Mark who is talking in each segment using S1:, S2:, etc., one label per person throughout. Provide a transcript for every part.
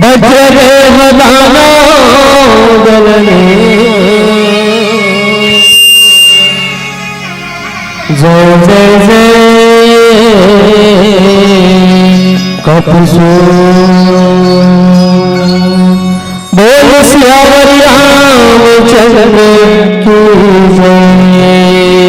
S1: वज्र देव दानो गगने सियावर रामचंद्र की जय।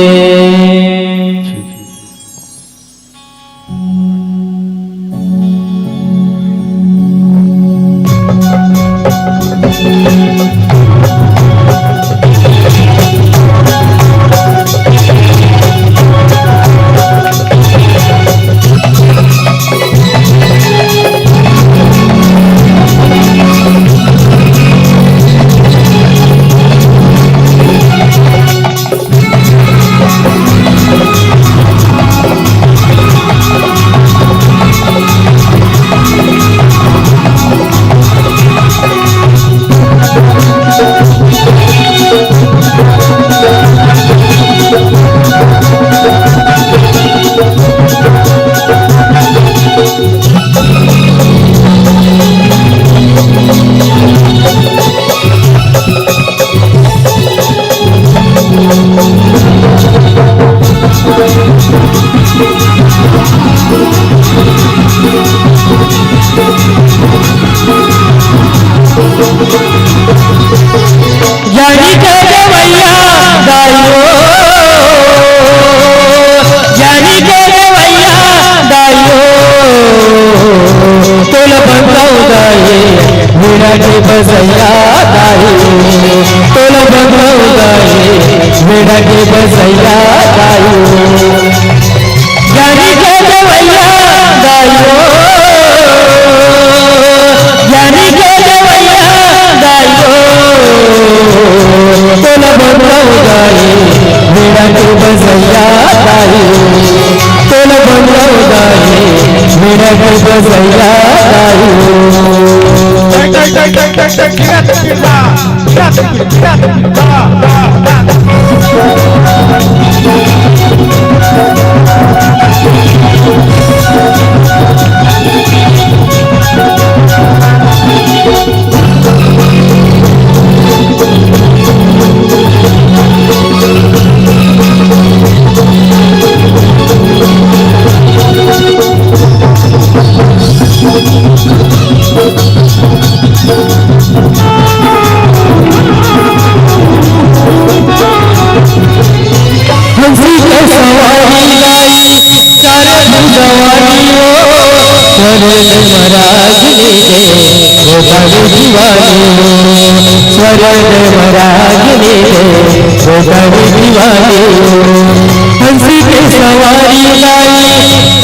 S1: हंसी के सवारी लाई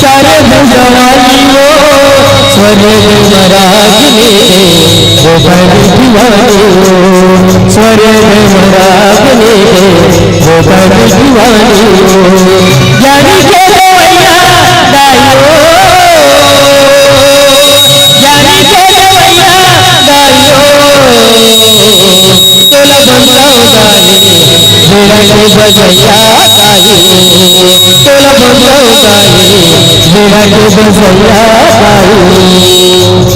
S1: चारे भुजवानी हो स्वर्ग महाराज मेरे वो बड़ी दीवानी हो स्वर्ग महाराज मेरे वो बड़ी दीवानी हो यानी के भैया दाइयो यानी के भैया दाइयो तोला बंदाओ गाली मेरा के बजैया गाली तोला बंदाओ गाली मेरा के बजैया गाली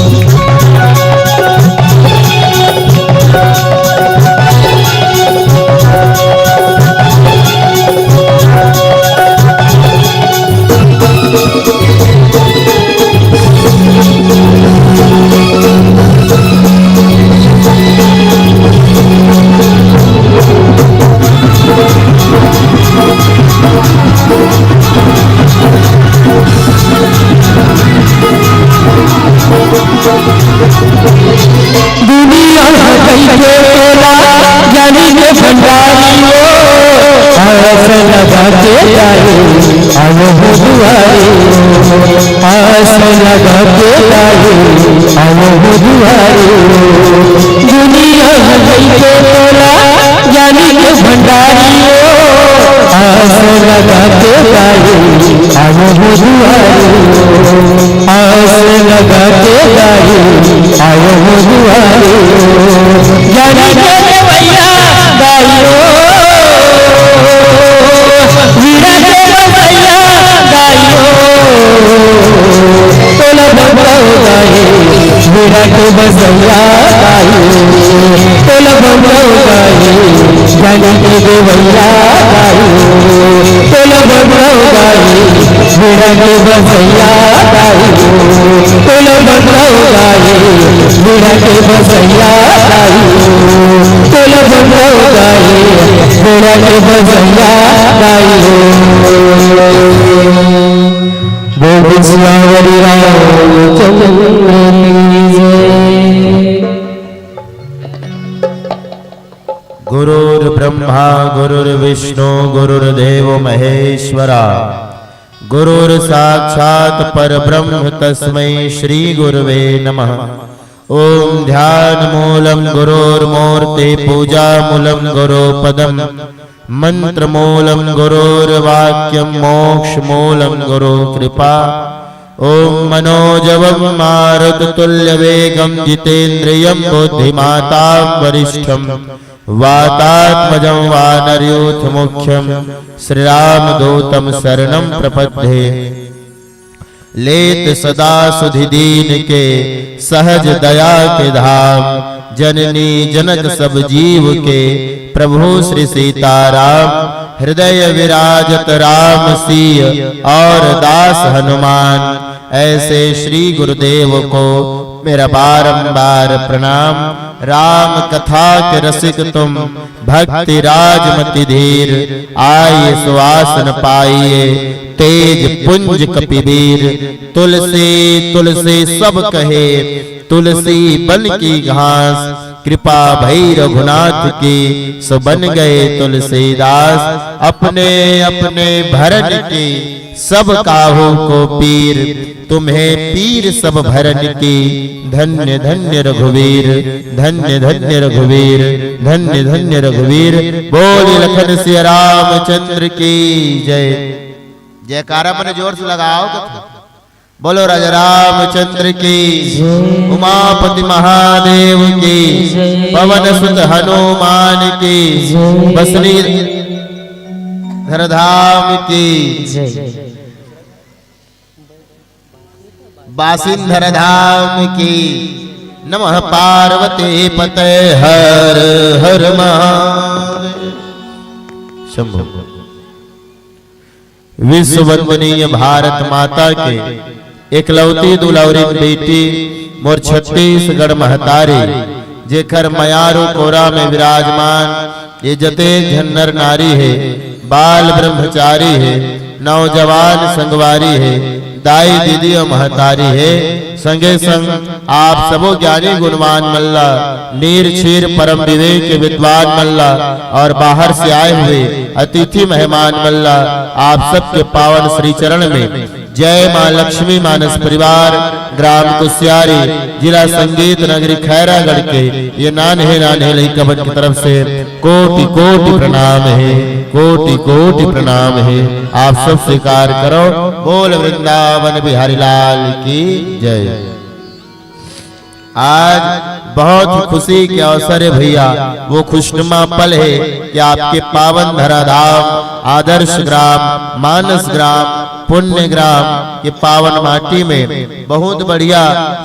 S1: बसैया मेरा के बजैया गाइयो बोल सियावरी रामचंद्र की जय।
S2: गुरुर् ब्रह्मा गुरुर्विष्णु गुरुर्देव महेश्वरा गुरुर् साक्षात् परब्रह्म तस्मै श्री गुरुवे नमः। ओम ध्यान मूलम गुरोर्मूर्ति पूजा मूलम गुरुपदम मंत्र मूलम गुरुर्वाक्यम मोक्ष मूलम गुरु कृपा। ओम मनोजवम मारुततुल्य वेगम जितेन्द्रियं बुद्धिमातां वरिष्ठम वातात्मजं वानरयूथ मुख्यम श्रीरामदूतं शरणं प्रपद्ये। लेत सदा सुधि दीन के सहज दया के धाम जननी जनक सब जीव के प्रभु श्री सीताराम। हृदय विराजत राम सिय और दास हनुमान ऐसे श्री गुरुदेव को मेरा बारंबार प्रणाम। राम कथा के रसिक तुम भक्ति राजमति धीर आइए सुवासन पाइए तेज पुंज कपिवीर। तुलसी तुलसी सब कहे तुलसी बन की घास कृपा भई रघुनाथ की सो बन गए तुलसीदास। अपने अपने भरन की सब काहू को पीर तुम्हें पीर सब भरन की। धन्य धन्य रघुवीर धन्य धन्य रघुवीर धन्य धन्य रघुवीर। बोल लखन सिया रामचंद्र की जय। जयकारा मैंने जोर से लगाओ। बोलो राजा रामचंद्र की उमापति महादेव की पवन सुत हनुमान की बसनी धरधाम की बासिंधर धाम की। नमः पार्वती पते हर हर महादेव शंभो। विश्व वंदनीय भारत माता के एकलौती दुलावरी बेटी मोर छत्तीसगढ़ महतारी जेकर मयारू कोरा में विराजमान ये जते झन्नर नारी है बाल ब्रह्मचारी है नौजवान संगवारी है दाई दीदी और महतारी है। संगे संग आप सबो ज्ञानी गुणवान मल्ला नीर क्षीर परम विवेक के विद्वान मल्ला और बाहर से आए हुए अतिथि मेहमान मल्ला आप सबके पावन श्री चरण में जय मां लक्ष्मी मानस परिवार ग्राम कुसियारी जिला संगीत नगरी खैरागढ़ के ये नान्हे नान्हे लइकबन की तरफ से कोटि कोटि प्रणाम है कोटि कोटि प्रणाम है। आप सब स्वीकार करो। बोल वृंदावन बिहारी लाल की जय। आज बहुत ही खुशी के अवसर है भैया वो खुशनुमा पल है कि आपके पावन धराधाम आदर्श ग्राम मानस ग्राम पुण्य ग्राम के पावन माटी में बहुत बढ़िया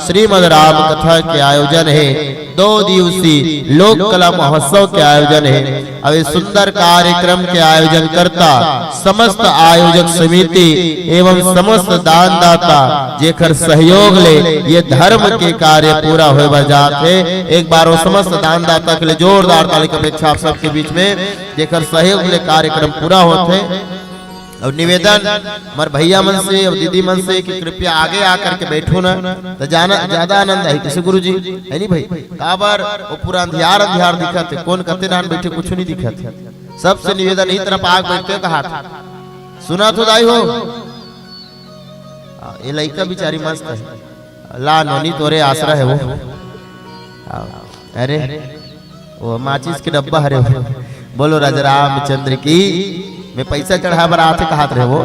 S2: श्रीमद राम कथा के आयोजन है। 2 दिवसीय लोक कला महोत्सव के आयोजन है। अब इस सुंदर कार्यक्रम के आयोजन करता समस्त आयोजक समिति एवं समस्त दानदाता जेकर सहयोग ले ये धर्म के कार्य पूरा होए जाते। एक बार वो समस्त दानदाता के लिए जोरदार ताली की अपेक्षा आप सबके बीच में जेकर सहयोग ले कार्यक्रम पूरा होते। और निवेदन हमारे भैया मन से और दीदी मन से कि कृपया आगे आकर के बैठो ना तो जाना ज्यादा आनंद है। किसी गुरु जी है नहीं भाई काबर वो पूरा अंधियार अंधियार दिखा थे कौन कते नान बैठे कुछ नहीं दिखा थे। सबसे निवेदन ही तरफ आग बैठते कहा था सुना तो दाई हो ये लड़का बेचारी मस्त है ला नोनी तोरे आसरा है वो। अरे वो माचिस के डब्बा हरे हो। बोलो राजा रामचंद्र की। मैं पैसा चढ़ा बराते कहात रहे वो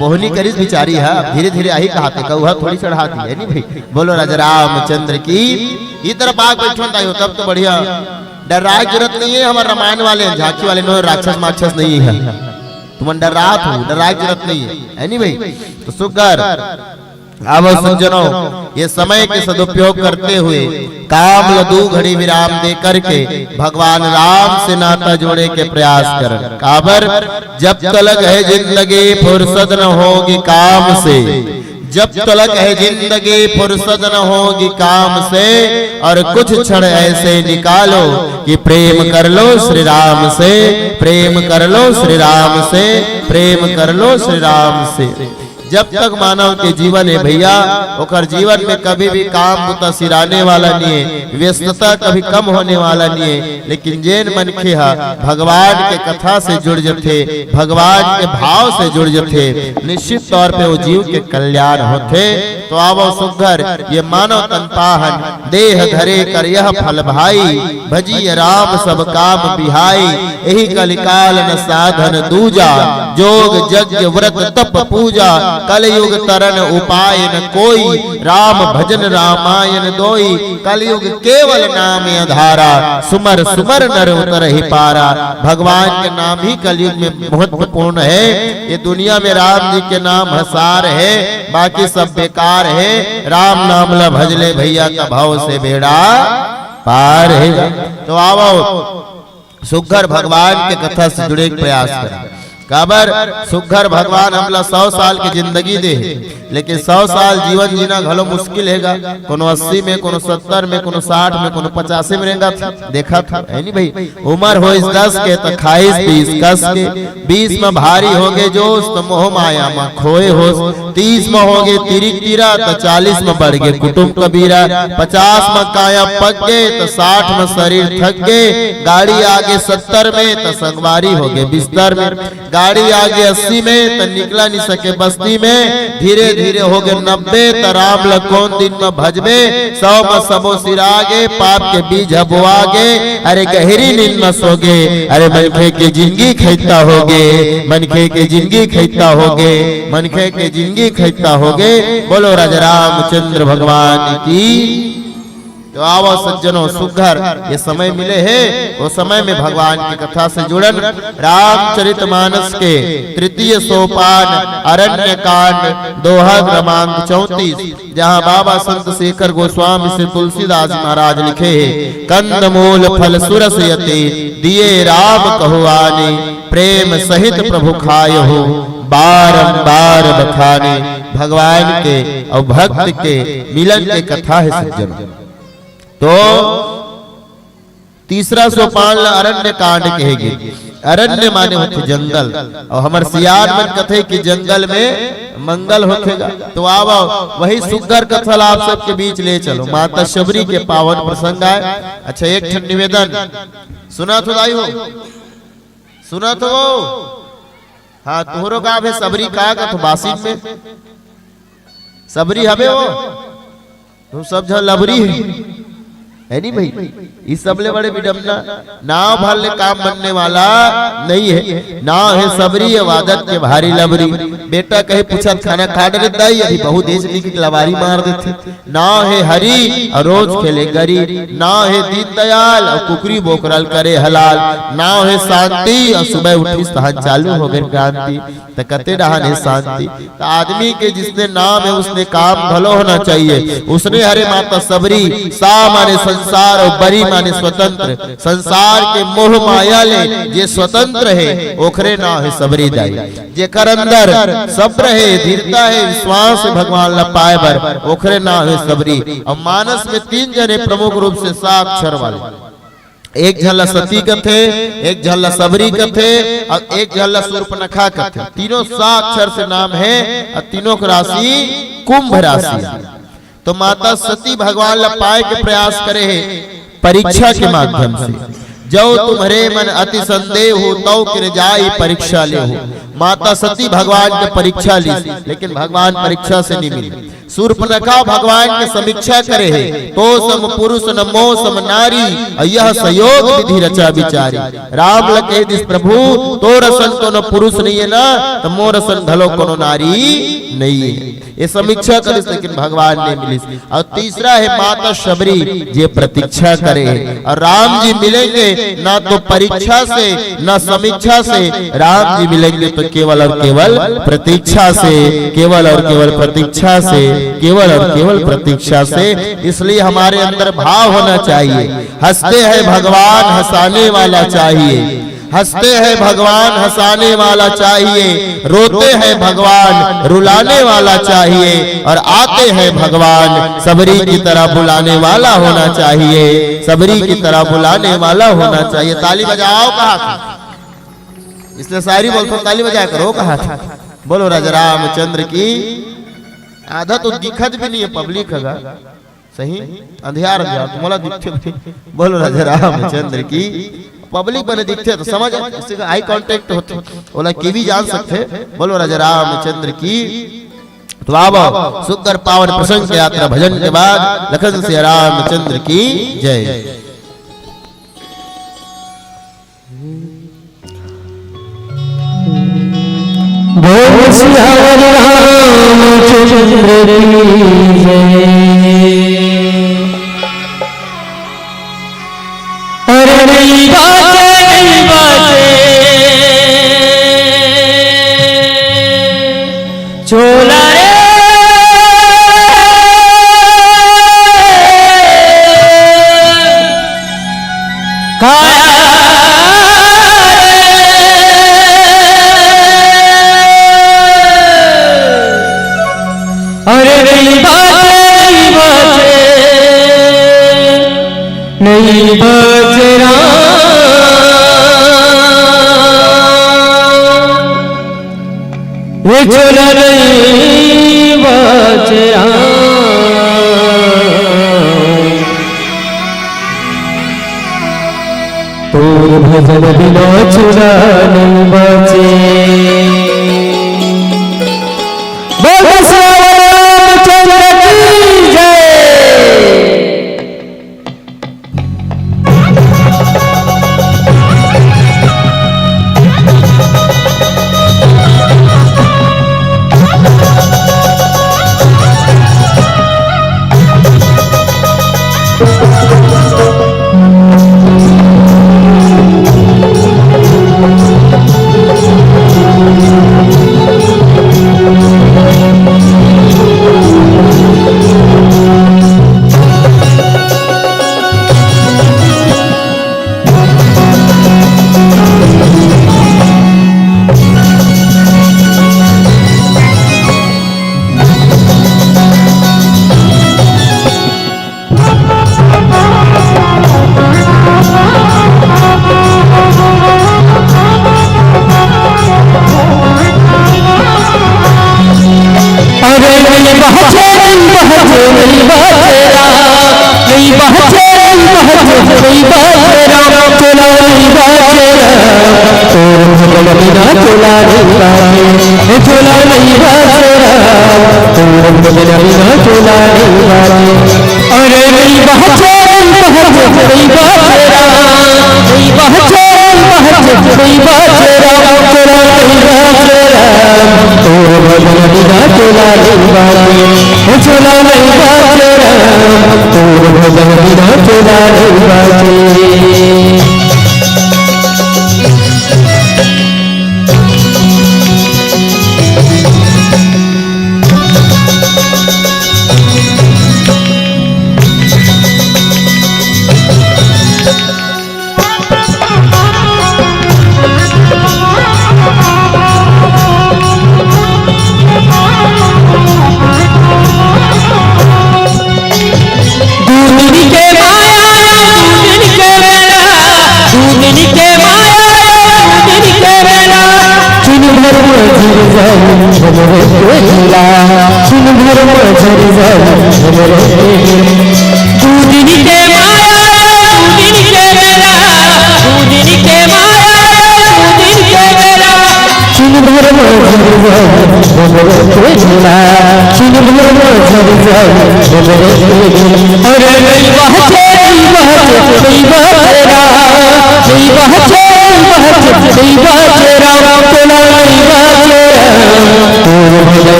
S2: बोहनी करीज बिचारी है धीरे धीरे आई कहाते कौहा थोड़ी चढ़ाती है नहीं भाई। बोलो राजा रामचंद्र की। ये तरफ आग बैठो तब तो बढ़िया डराए जरूरत नहीं है। हमारे रामायण वाले झांकी वाले में राक्षस माक्षस नहीं है तुम डरात हो डराए जरूरत नहीं है नहीं भाई। तो सुगर अब सज्जनों ये समय के सदुपयोग करते हुए काम लदू घड़ी विराम दे करके भगवान राम से नाता जोड़े के प्रयास कर। काबर जब तलक है जिंदगी फुर्सत न होगी काम से जब तलक है जिंदगी फुर्सत न होगी काम से, और कुछ क्षण ऐसे निकालो कि प्रेम कर लो श्री राम से, प्रेम कर लो श्री राम से, प्रेम कर लो श्री राम से। जब तक मानव के जीवन है भैया, ओकर जीवन में कभी भी काम बुता सिराने वाला नहीं है, व्यस्तता कभी कम होने वाला नहीं है। लेकिन जैन मन के भगवान के कथा से जुड़ जाते, भगवान के भाव से जुड़ जाते, निश्चित तौर पे वो जीव के कल्याण होते। तो आवो सुघर ये मानव तन पाहन, देह धरे कर यह फल भाई, भजी राम सब काम बिहाई, यही कलिकाल न साधन दूजा, जोग यज्ञ व्रत तप पूजा, कलयुग तरन उपाय न कोई, राम भजन रामायण दोई, कलयुग केवल नाम आधारा, सुमर सुमर नर उतर ही पारा। भगवान के नाम ही कलयुग में महत्वपूर्ण है। ये दुनिया में राम जी के नाम हसार है, बाकी सब बेकार है। राम नाम ला भजले भैया का भाव से बेड़ा पार है। तो आओ सुघर भगवान के कथा से जुड़े प्रयास करें। काबर सुघर भगवान हमला 100 साल की जिंदगी दे, लेकिन 100 साल जीवन जीना घलो मुश्किल हैगा। कोनो 80 में, कोनो 70 में, कोनो 60 में, कोनो 85 में रहेगा। देखा था है नहीं भाई, उम्र हो 10 के तो खाइस 20 कस के, 20 में भारी हो गए जोश तो मोह माया में खोए हो, 30 में हो गए तिरिक तीरा तो 40 में बढ़ गए कुटुंब कबीरा, 50 में काया पक गए तो 60 में शरीर थक गए, गाड़ी आगे 70 में तो संगवारी हो गए बिस्तर में, गाड़ी आगे 80 में तो निकला नहीं सके बस्ती में, धीरे धीरे हो गए 90 तो राम ल कौन दिन में भजबे, 100 में सबो सिरागे, पाप के बीज हबुआ गे, अरे गहरी नींद में सोगे, अरे मनखे के जिंदगी खैता होगे, मनखे के जिंदगी खैता होगे, मनखे के जिंदगी खैता होगे। बोलो राजा रामचंद्र भगवान की। तो आओ सज्जनों सुघर ये समय मिले हैं, वो समय में भगवान की कथा से जुड़न। रामचरितमानस के तृतीय सोपान अरण्य कांड दोहा क्रमांक 34, जहाँ बाबा संत शेखर गोस्वामी से तुलसीदास महाराज लिखे हैं, कंद मूल फल सुरस यते, दिए राम कहुआने, प्रेम सहित प्रभु खाय हो, बारंबार बखाने। भगवान के और भक्त के मिलन की कथा है सज्जनों। तो तीसरा सोपान अरण्य कांड कहेगी। अरण्य माने होते जंगल, और हमारे सियार मन कथे कि जंगल में मंगल होखेगा। तो आओ वही सुघर कथा आप सबके बीच ले चलो। माता शबरी के पावन प्रसंग आए। अच्छा एक ठन निवेदन सुना तो दाई हो, सुना तो हाँ तुहरो गाँव है सबरी का तो बासिन में सबरी हवे हो, तुम सब जहाँ लबरी है नहीं भाई। इस सबले बड़े विडम्बना, नाव भर ले काम बनने वाला नहीं है। नाव है सबरी है वादत के भारी लबरी। बेटा कहे पूछा खाना खा डरे दाई, अभी बहु देश की लवारी मार देते। नाव है हरी और रोज खेले गरी, नाव है दीन दयाल और कुकरी बोकरल करे हलाल, नाव है शांति और सुबह उठी सहन चालू हो गए क्रांति। तो कते डहान है शांति। तो आदमी के जिसने नाम है उसने काम भलो होना चाहिए। उसने हरे माता सबरी सा माने संसार और बरी माने स्वतंत्र, संसार के मोह माया ले जे स्वतंत्र है ओखरे नाम है सबरी दाई। जेकर अंदर सब्र है, धीरता है, विश्वास है भगवान ला पाए बर, ओखरे नाम है सबरी। और मानस में 3 जने प्रमुख रूप से 7 अक्षर वाले, एक झल्ला सती कथे, एक झल्ला सबरी कथे और एक झल्ला शूर्पणखा कथे। तीनों 7 अक्षर से नाम है और तीनों की राशि कुंभ राशि। तो माता सती भगवान ला पाए के प्रयास करे है परीक्षा के माध्यम से। जो तुम्हारे मन अति संदेह हो तो किर जाई परीक्षा ले हो। माता सती भगवान के परीक्षा ली, लेकिन भगवान परीक्षा से नहीं मिले। शूर्पणखा भगवान के समीक्षा करे है, तो सम पुरुष न मोह सम नारी, यह सहयोग विधि रचा विचारी। राम लके दिस प्रभु तो रसन तो न पुरुष नहीं है ना, तो मोह रसन धलो कोनो नारी नहीं है। ये समीक्षा करे लेकिन भगवान ने मिली। और तीसरा है माता शबरी जे प्रतीक्षा करे, और राम जी मिलेंगे ना तो परीक्षा से ना समीक्षा से, राम जी मिलेंगे तो केवल और केवल प्रतीक्षा से, केवल और केवल प्रतीक्षा से, केवल और केवल प्रतीक्षा से। इसलिए हमारे अंदर भाव होना चाहिए, हंसते हैं भगवान हंसाने वाला चाहिए। हंसते हैं भगवान हंसाने वाला चाहिए, रोते हैं भगवान रुलाने वाला चाहिए, और आते हैं भगवान सबरी की तरह बुलाने वाला होना चाहिए, सबरी की तरह बुलाने वाला होना चाहिए। ताली बजाओ कहा था, इसलिए शायरी बोलते ताली बजाया करो कहा था। बोलो राजा रामचंद्र की। आधा तो दिखत भी नहीं है पब्लिक का, सही अंधियार अंधियार तुम्हारा दिखते। बोलो राजा रामचंद्र की। पब्लिक बने दिखते तो समझ इससे आई कांटेक्ट होते बोला की भी जान सकते। बोलो राजा रामचंद्र की। तो आओ सुंदर पावन प्रसंग के यात्रा भजन के बाद लखन से रामचंद्र की जय।
S1: बोल सियावर रामचंद्र की जय। अरे नई बातें चोला रे नहीं बचरा वो चला नहीं बचरा तोर भजन बिना चुरा नहीं बचे।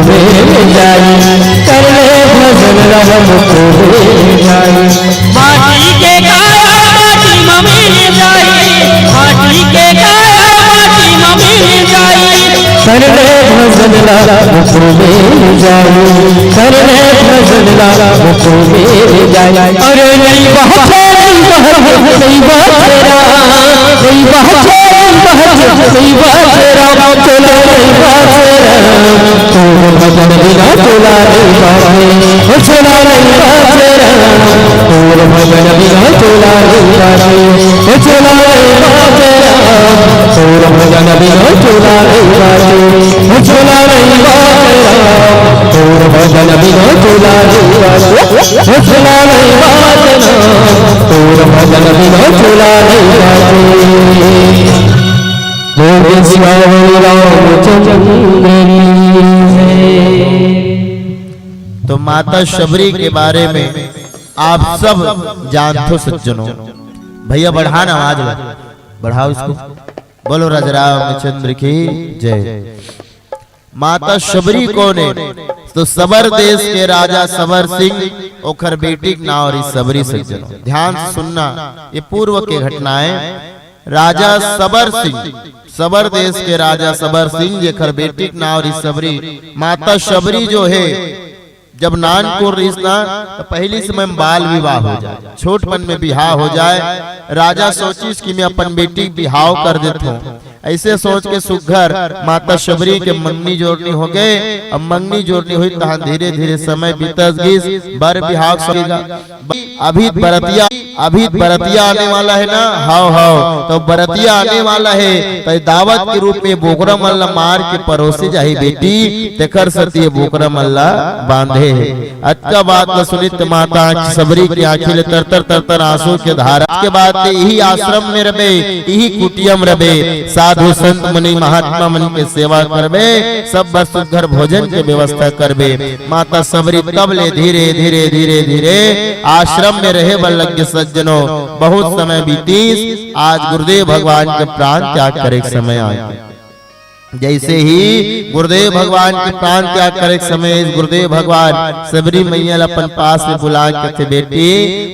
S1: में जाई कर ले भजन राम को में जाई
S3: माटी के काया माटी में मिल जाई माटी के काया माटी में मिल जाई
S1: कर ले भजन राम को में जाई कर ले भजन राम को में जाई अरे नहीं बात नहीं बात नहीं बात नहीं बात राम चला नहीं बात तो भजन बिना चला नहीं बात चला नहीं बात तो भजन बिना चला नहीं बात चला नहीं बात तो भजन बिना चला नहीं बात चला नहीं बात तो भजन बिना चला नहीं बात चला नहीं बात तो भजन बिना चला नहीं बात
S2: तो माता शबरी के बारे में आप सब जानते हो सज्जनों। भैया बढ़ाना आवाज बढ़ाओ इसको, बोलो राजा रामचंद्र की जय। माता शबरी कौन है? तो सबर देश के राजा सबर सिंह ओखर बेटी नावरी सबरी सज्जनों। ध्यान से सुनना, ये पूर्व के घटनाएं। राजा सबर सिंह, सबर देश के राजा सबर सिंह जेखर बेटी नावरी सबरी। माता शबरी जो है जब नानपुर रिश्ता तो पहली समय में बाल विवाह हो जाए, छोटपन में बिहाव हो जाए। राजा सोचिस कि मैं अपन बेटी बिहाव कर देता हूँ। ऐसे सोच के सुघर माता शबरी के मंगनी जोड़नी हो गए। अब मंगनी जोड़नी हुई तहाँ धीरे धीरे समय बीतस गई, बर बिहाव सकेगा। अभी बरतिया आने वाला है ना, हाव तो बरतिया आने वाला है तो दावत के रूप में बोकरा मल्ला मार के परोसे जाही बेटी तेकर सती बोकरा मल्ला बांधे है। अच्छा बात न सुनित माता शबरी की आंखें तर तर आंसू के धारा। के बाद यही आश्रम में रहे, यही कुटियम रहे, साधु संत मुनि महात्मा मन के सेवा करबे, सब बस घर भोजन के व्यवस्था करबे। माता शबरी तब ले धीरे धीरे धीरे धीरे आश्रम में रहे बल लग सज्जनों। बहुत समय बीतीस, आज गुरुदेव भगवान के प्राण त्याग करे समय आ गया। जैसे ही गुरुदेव भगवान के प्राण त्याग करे समय गुरुदेव भगवान शबरी मैया अपन पास में बुला के बेटी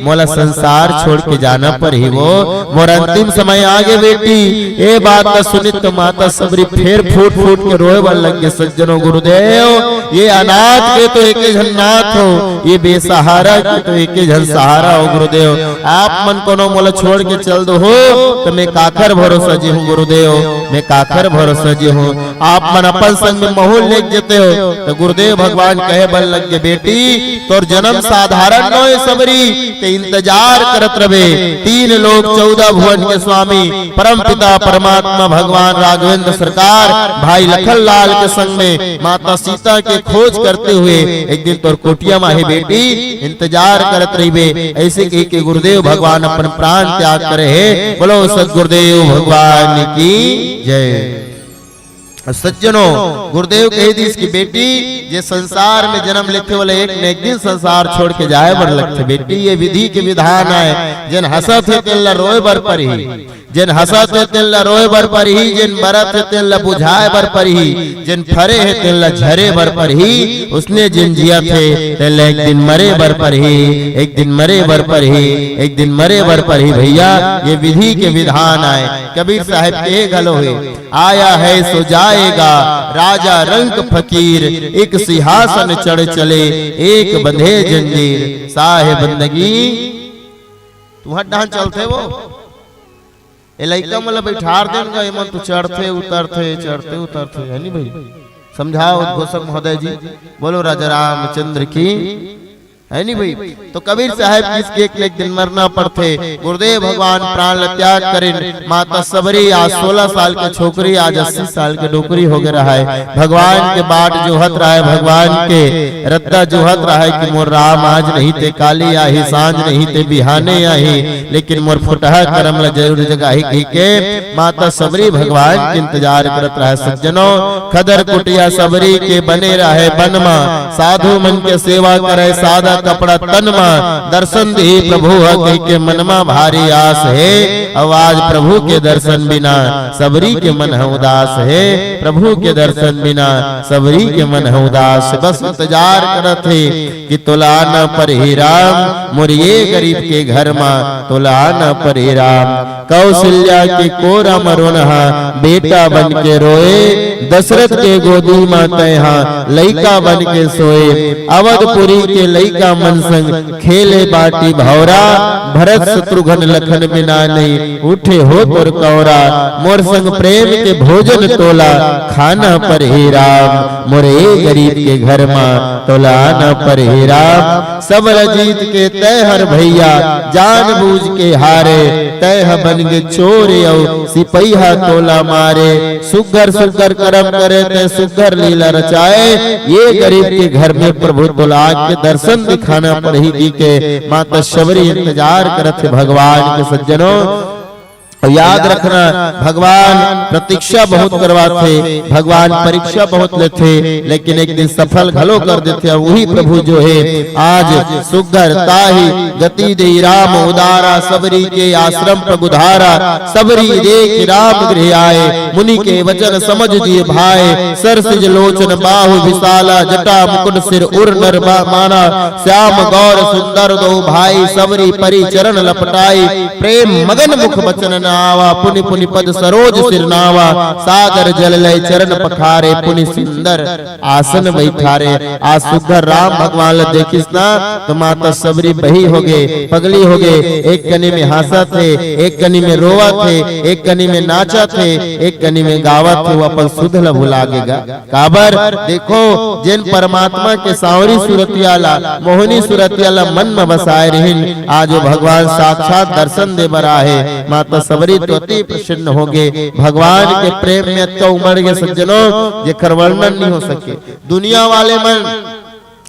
S2: मोला संसार छोड़ के जाना पर ही वो मोर अंतिम समय आगे बेटी। ये बात का सुनी तो माता शबरी फिर फूट फूट के रोए बन लग गए सज्जनों। गुरुदेव ये अनाथ के तो एक जन नाथ हो, ये बेसहारा के तो एक जन सहारा हो। गुरुदेव आप मन कोनो मोला छोड़ के चल दो हो तो मैं काकर भरोसा जी हूँ। गुरुदेव मैं काकर भरोसा जी हूँ, आप मन अपन संग में महूल ले जेते हो। तो गुरुदेव भगवान कहे बल लग के बेटी तोर जन्म साधारण न है शबरी, ते इंतजार करत रहे। 3 लोक 14 भुवन के स्वामी परम पिता परमात्मा भगवान राघवेंद्र सरकार भाई लखनलाल के संग में माता सीता के खोज करते हुए एक दिन तोर कोटिया माहे बेटी इंतजार करत रही। ऐसे कही के गुरुदेव भगवान अपन प्राण त्याग करे है। बोलो सदगुरुदेव भगवान की जय। सज्जनों गुरुदेव कह दी इसकी बेटी ये संसार में जन्म लेते वाले एक न एक दिन संसार छोड़ के जाए बर लगते। बेटी ये विधि के विधान है, जिन हसत है तिल रोए बर पर ही, जिन हसत है तिल रोए बर पर ही, जिन बरत है तिल बुझाए बर पर ही, जिन फरे है तिल झरे बर पर ही, उसने जिन जिया थे तिल एक दिन मरे बर पर ही, एक दिन मरे बर पर ही, एक दिन मरे बर पर ही। भैया ये विधि के विधान आए। कबीर साहब के गलो है, आया है सो जाएगा राजा रंग फकीर, एक सिंहासन चढ़ चले एक बंधे जंजीर। साहेब बंदगी तुम्हार डांस चलते वो लइका मतलब बैठार देंगे एमन तो चढ़ते उतरते है नहीं भाई। समझाओ उद्घोषक महोदय जी, बोलो राजा रामचंद्र की है नहीं भाई। तो कबीर साहब किसके एक दिन मरना पड़ते। गुरुदेव भगवान प्राण त्याग करें। माता शबरी आज 16 साल की छोकरी आज 80 साल की डोकरी हो गया है। भगवान के बाट जोहत रहा है, भगवान के रद्दा जोहत रहा है कि मोर राम आज नहीं थे काली आही, सांझ नहीं थे बिहाने आही, लेकिन मोर फुटहा करम ला जरूर जगाही कही के माता शबरी भगवान के इंतजार करत रहे। सज्जनों खदर कुटिया शबरी के बने रहे बनमा, साधु मन के सेवा करे, सादा कपड़ा तन मा दर्शन दे प्रभु कह के मनमा भारी आस है। अब आज प्रभु के दर्शन बिना सबरी के मन है उदास है। प्रभु के दर्शन बिना सबरी के मन है उदास। बस इंतजार करत है कि तोला न पर ही राम मुरिये गरीब के घर मा तोला न पर ही राम। कौशल्या के कोरा मरोनहा बेटा बन के रोए दशरथ के गोदी माँ तैहा लइका बन के सोए। अवधपुरी के लइका मन संग खेले बाटी भौरा भरत शत्रुघ्न लखन बिना नहीं उठे हो तुर कौरा। मोर संग प्रेम के भोजन तोला खाना पर ही राम मोरे गरीब के घर माँ तोला न पर ही राम। सब जीत के तय हर भैया जान बूझ के हारे तय बन के चोर सिपहिया तोला मारे। सुगर सुगर करम करे ते सुगर लीला रचाए। ये गरीब के घर में प्रभु तोला के दर्शन दिखाना पड़ी दी के माता शबरी इंतजार करते भगवान के सज्जनों। याद रखना भगवान प्रतीक्षा बहुत करवाते भगवान परीक्षा बहुत लेते लेकिन एक दिन सफल घलो कर देते। वही प्रभु जो है आज सुगर ताही गति दे राम उदारा सबरी के आश्रम प्रगुधारा। सबरी देख राम गृह आए मुनि के वचन समझ दिए भाई। सर सिज लोचन बाहु विशाला जटा मुकुट सिर उर नर माना। श्याम गौर सुंदर दो भाई सबरी परि चरण लपटाई। प्रेम मगन मुख बचन आवा पुनि पुनि पद सरोज सिरनावा। सागर जल लय चरण पखारे पुनि सुंदर आसन बैठारे। आज सुगर राम भगवान देखिस ना तो माता सबरी बही हो गए पगली हो गए। एक कनी में हंसा थे एक कनी में रोवा थे एक कनी में नाचा थे एक कनी में गावा थे। वो अपन सुधल भुला गेगा काबर देखो जिन परमात्मा के सावरी सुरतियाला मोहनी सुरतियाला मन में बसाए रहिन आज वो भगवान साक्षात दर्शन दे बरा है। माता सबरी तो अति प्रसन्न हो गए भगवान के प्रेम में तो उमड़ गए सज्जनों जेकर वर्णन नहीं हो सके। दुनिया वाले मन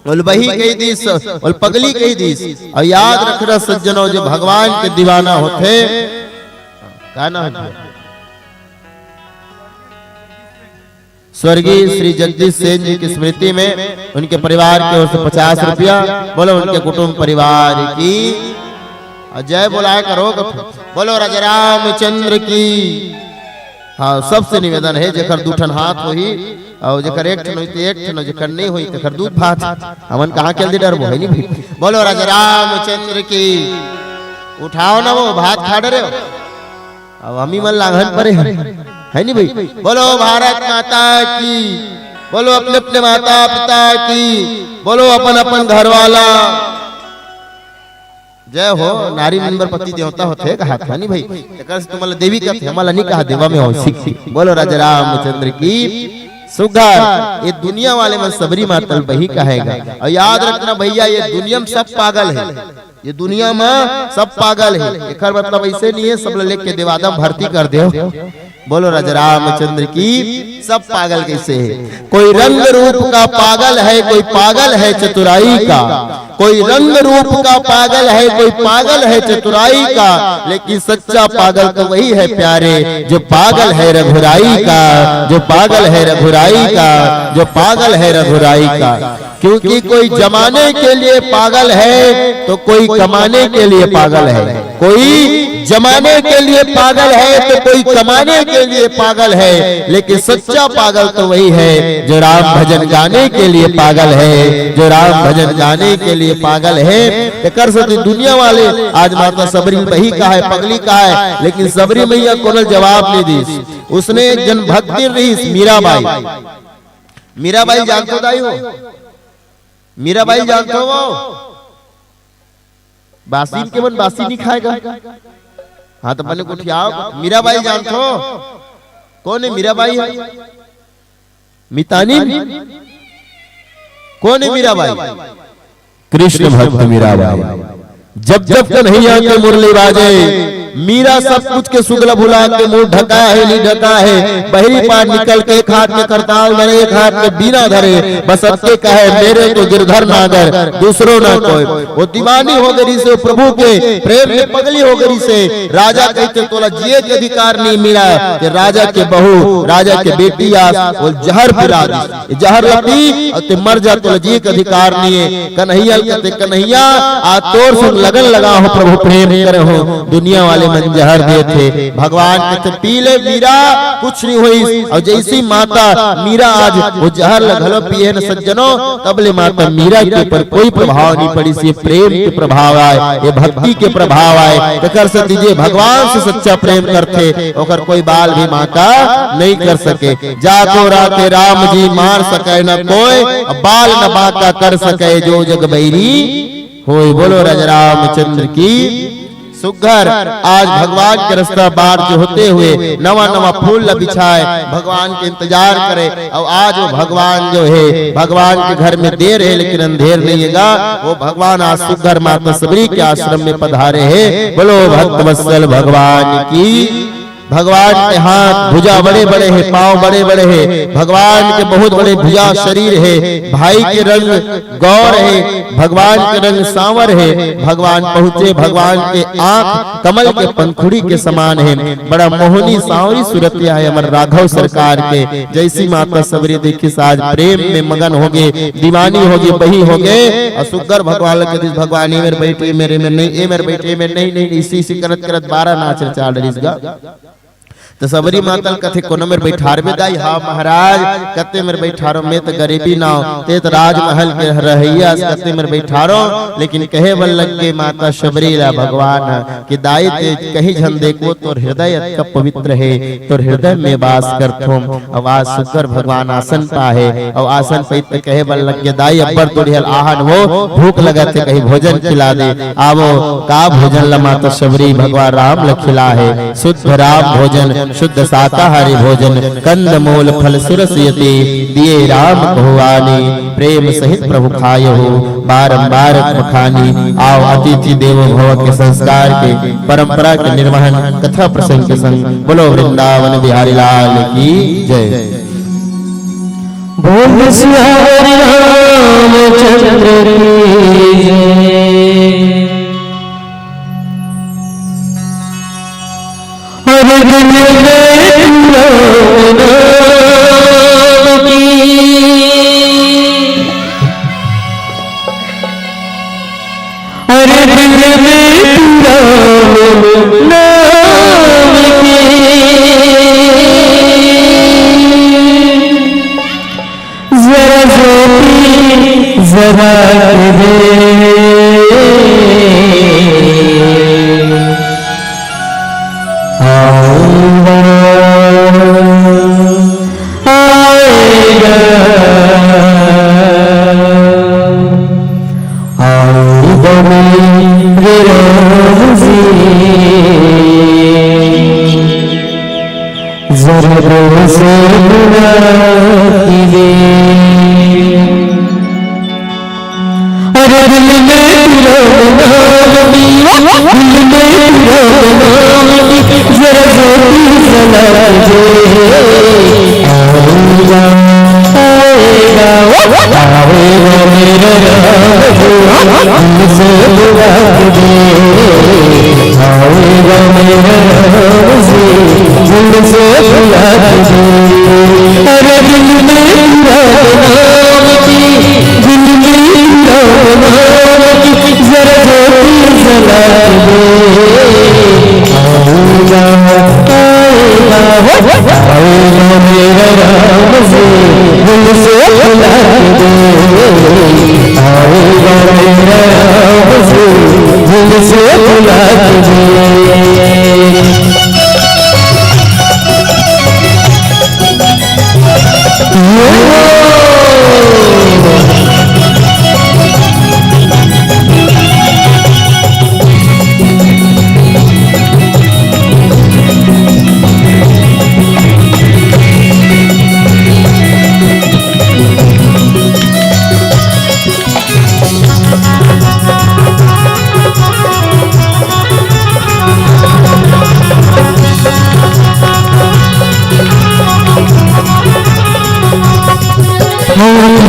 S2: उलबही कही दीस और पगली कही दीस। और याद रखना सज्जनों जो भगवान के दीवाना होते कहना स्वर्गीय श्री जगदीश सेन जी की स्मृति में उनके परिवार की ओर से 50 रुपया बोलो उनके कुटुंब परिवार की जय बोलाए करो। बोलो राजा रामचंद्र की। हाँ सबसे निवेदन है जेकर दूठन हाथ होही और जेकर एक ठन होई एक ठन जेकर नहीं होई तेकर दूध भात हमन कहां के दे डरबो है नी भाई। बोलो राजा रामचंद्र की। उठाओ ना वो भात खा डरे अब हमी मन लांघन परे है नी भाई। बोलो भारत माता की। बोलो अपने अपने माता पिता की। बोलो अपन अपन घर वाला जय हो। नारी मंबर पति देवता होते कहा था नहीं भाई तेकर से तुम्हारा देवी का थे हमारा नहीं कहा देवा में हो सीख। बोलो राजा रामचंद्र की। सुगर ये दुनिया वाले में सबरी मातल बही कहेगा। और याद रखना भैया ये दुनिया में सब पागल है। ये दुनिया में सब पागल है एकर मतलब ऐसे नहीं है सब लेके देवादम भर्ती कर दे। बोलो राजा रामचंद्र की। सब पागल कैसे है कोई रंग रूप का पागल है कोई पागल है चतुराई का। कोई रंग रूप का पागल है कोई पागल है चतुराई का। लेकिन सच्चा पागल तो वही है प्यारे जो पागल है रघुराई का। जो पागल है रघुराई का जो पागल है रघुराई का। क्योंकि कोई जमाने के लिए पागल है तो कोई कमाने के लिए पागल है। कोई जमाने के लिए पागल है तो कोई कमाने के लिए पागल है। लेकिन सच्चा पागल तो वही है जो राम भजन गाने के लिए पागल है। जो राम भजन गाने के लिए पागल है। कर सकते दुनिया वाले आज माता सबरी बही का है पगली का है लेकिन सबरी मैया कोनो जवाब नहीं दी। उसने एक जन भक्ति रही मीराबाई। मीराबाई जानते दाई हो मीराबाई जानते हो बासी के मन बासी नहीं खाएगा। हाँ तो मैंने उठियाओ मीराबाई जानते हो कौन है मीराबाई है। मितानी कौन है मीराबाई। कृष्ण भक्त मीराबाई। जब जब कन्हैया के मुरली बाजे मीरा सब कुछ के सुगला भुला के मुंह ढका है नहीं ढका है, बहरी पार निकल के एक हाथ में करताल धरे एक हाथ में बीना धरे, बस सबके कहे मेरे तो गिरधर नागर दूसरों ना कोई। वो दीवानी हो गई से प्रभु के प्रेम में पगली हो गई से, राजा कहते तोला जिए के अधिकार नहीं मिला कि राजा के बहू राजा के बेटी वो जहर पिला दी, जहर लपी और ते मर जा तो जिए के अधिकार नहीं है। कन्हैया कहते कन्हैया आ तोर संग लगन लगा हो प्रभु प्रेम करे हो, दुनिया वाले मन जहर दिए थे, भगवान कहते पी ले मीरा कुछ नहीं हुई। और जैसी माता मीरा आज वो जहर लगलो पिए न सज्जनों, तब ले माता मीरा के ऊपर कोई प्रभाव नहीं पड़ी, से प्रेम के प्रभाव आए, ये भक्ति के प्रभाव आए। तो कर सकती जे भगवान से सच्चा प्रेम करते और कोई बाल भी माता नहीं कर सके। जाको राते राम जी मार सके न कोई, बाल न बाका कर सके जो जग बैरी होय। बोलो राजा रामचंद्र की सुघर। आज भगवान के रास्ता बार जो होते हुए नवा नवा फूल बिछाए, भगवान के इंतजार करे। और आज वो भगवान जो है भगवान के घर में देर है लेकिन अंधेर नहीं है, वो भगवान आज सुघर माता सबरी के आश्रम में पधारे हैं। बोलो भक्त वत्सल भगवान की। भगवान के हाथ भुजा बड़े बड़े हैं, पांव बड़े बड़े हैं, भगवान के बहुत बड़े भुजा शरीर है, भाई के रंग गौर है, भगवान के रंग सांवर है, भगवान पहुंचे भगवान के आंख कमल के पंखुड़ी के समान है, बड़ा मोहनी सांवरी सूरतिया है अमर राघव सरकार के। जैसी माता सबरी देखी आज प्रेम में मगन हो गए, दीवानी हो गई, बही हो गए। असुगर भगवान के भगवान मेरे बैठे मेरे में नहीं, ए मेरे बैठे में नहीं नहीं, इसी करत करत 12 नाच चाल रही। तो सबरी मातल कथे कोनो मेरे बैठार में दाई, हाँ महाराज कते मेरे बैठारो में तो गरीबी ना हो, ते तो राजमहल के रहैया कते मेरे बैठारो, लेकिन कहे बल लग के माता सबरी ला भगवान कि दाई ते कहीं झन देखो तो हृदय अत्य पवित्र है, तो हृदय में वास करथो। आवाज सुकर भगवान आसन पाहे और आसन पे कहे बल लग के दाई अब्बर तोड़ियल आहन वो भूख लगते कहीं भोजन खिला दे। आवो का भोजन ला माता सबरी भगवान राम ला खिला है, शुद्ध राम भोजन शुद्ध शाकाहारी भोजन, कंद मूल फल सुरसयते दिए राम भगवानी, प्रेम सहित प्रभु खायो बारंबार खानी। आओ अतिथि देवो भव के संस्कार के परंपरा के निर्वहन कथा प्रसंग के संग। बोलो वृंदावन बिहारी लाल की जय।
S1: बोल सियावर रामचंद्र की जय। हर दिन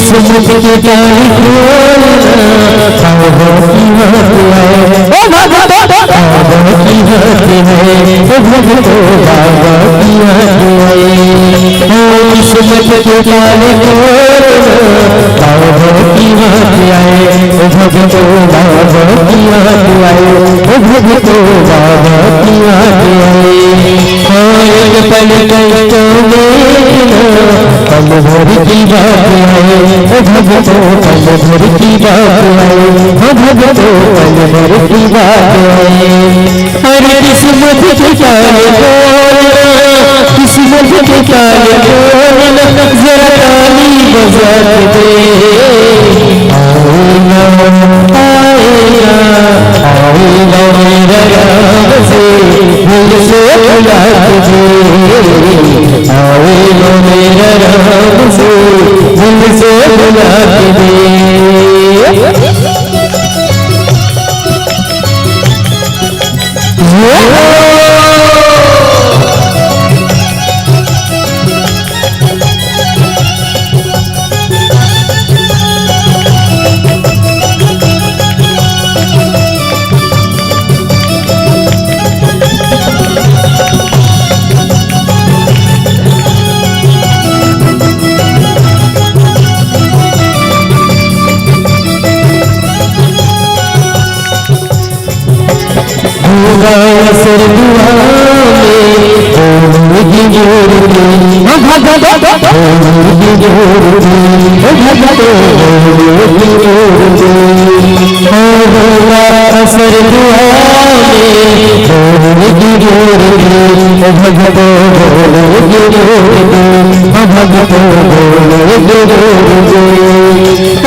S1: किस्मत के ताले खोलना ख्वाबों की बात है ओ भगतो ख्वाबों की बात है ओ भगतो बाबा की बात है ओ किस्मत के ताले खोलना ख्वाबों की बात है ओ भगतो बाबा की बात है ओ भगतो बाबा की बात है एक पल तो पल भर की बात है ओ भगतो पल भर की बात है ओ भगतो पल भर की बात है अरे किस्मत के ताले खोलना किस्मत के ताले खोलना जरा ताली बजा के दे आएगा आएगा आएगा मेरा राम से दिल से बुला के दे आएगा मेरा राम से दिल से बुला के दे सर दुआ में की जोर की भगतो की जोर की भगतो की जोर की असर दुआ में की जोर की भगतो की जोर की भगतो की जोर की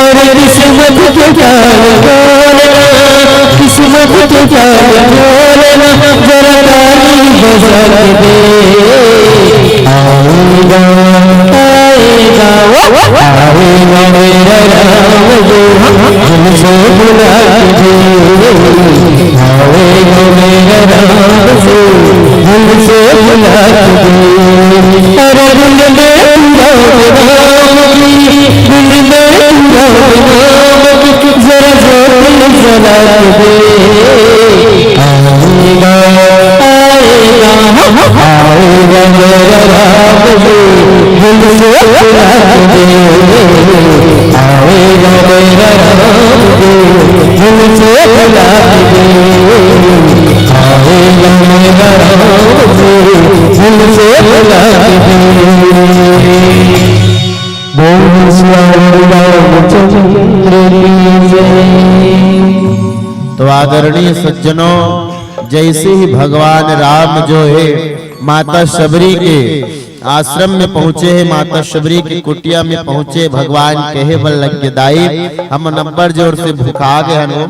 S1: अरे किस्मत के जाल खोलना किस्मत के जाल खोलना जरा ताली बजा के दे आएगा आएगा आएगा मेरा राम जो दिल से बुला के दे आएगा मेरा राम जो दिल से बुला के दे अरे दिल में राम की दिल में राम की जरा जोर जला के दे आएगा आएगा आएगा मेरा राम जो दिल से बुला के दे आएगा मेरा राम जो दिल से बुला के दे आएगा मेरा राम जो दिल से बुला के दे बोल रामचंद्र की जय।
S2: तो आदरणीय सज्जनों, जैसे ही भगवान राम जो है माता शबरी के आश्रम में पहुंचे हैं, माता शबरी की कुटिया में पहुंचे, भगवान कहे बल्लभ दाई हम नंबर जोर से भूखा गए हनु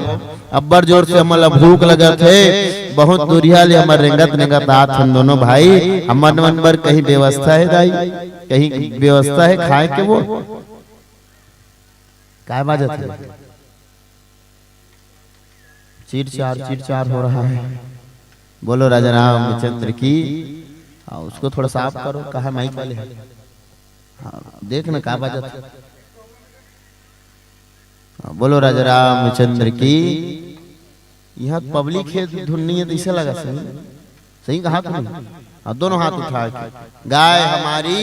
S2: अब्बर जोर से हमला भूख लगा थे, बहुत दूरिया ले हमारे रेंगत रेंगत आत हम दोनों भाई, हमार नंबर कहीं व्यवस्था है दाई, कहीं व्यवस्था है खाए के वो काय बाजत है, चीर चार हो रहा है। बोलो राजा रामचंद्र की। उसको थोड़ा साफ करो, कहा माइक वाले है, देख ना का बाजत है। बोलो राजा रामचंद्र की। यहाँ पब्लिक है धुननी है, ऐसा लगा सही सही कहा तुमने। दोनों हाथ उठा के, गाय हमारी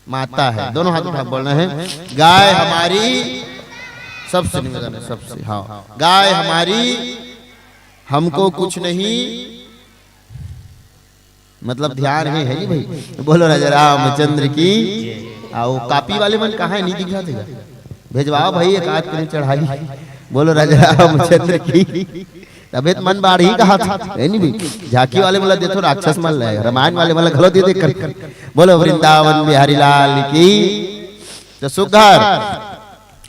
S2: माता है, दोनों हाथ उठा बोलना है, गाय हमारी, सबसे निवेदन है सबसे, हाँ गाय हमारी, हमको कुछ नहीं, मतलब ध्यान है जी भाई। बोलो राजा रामचंद्र की। आओ कापी वाले मन कहाँ है, नहीं दिख रहा था, भेजवाओ भाई एक आध के चढ़ाई। बोलो राजा रामचंद्र की। तबियत मन बाढ़ ही कहा था नहीं भाई, झांकी वाले मतलब देखो राक्षस मल रहे, रामायण वाले मतलब गलत ये देख कर। बोलो वृंदावन बिहारी लाल की। तो सुघर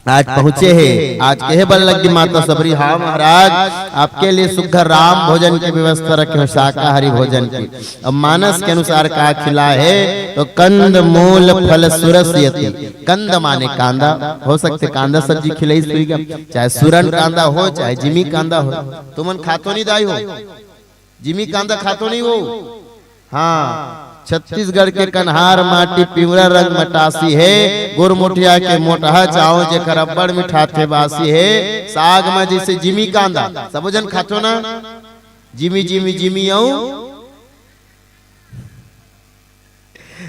S2: आज पहुंचे हैं, आज कहे बल्लभ माता सबरी, हाँ महाराज आपके लिए सुघर राम भोजन की व्यवस्था रखे, शाकाहारी भोजन की। अब मानस के अनुसार क्या खिला है, तो कंद मूल फल सुरस यति। कंद माने कांदा, हो सकते कांदा सब्जी खिलाई सुई का, चाहे सुरन कांदा हो चाहे जिमी कांदा हो। तुमन खातो नहीं दाई हो, जिमी कांदा खातो नहीं हो, हाँ छत्तीसगढ़ के कन्हार माटी पिवरा रंग मटासी है, गुरमुठिया के मोटहा चाव जेकर अब्बड़ मिठा थे बासी है। साग में जैसे जिमी कांदा सब जन खातो ना, जिमी जिमी जिमी आऊ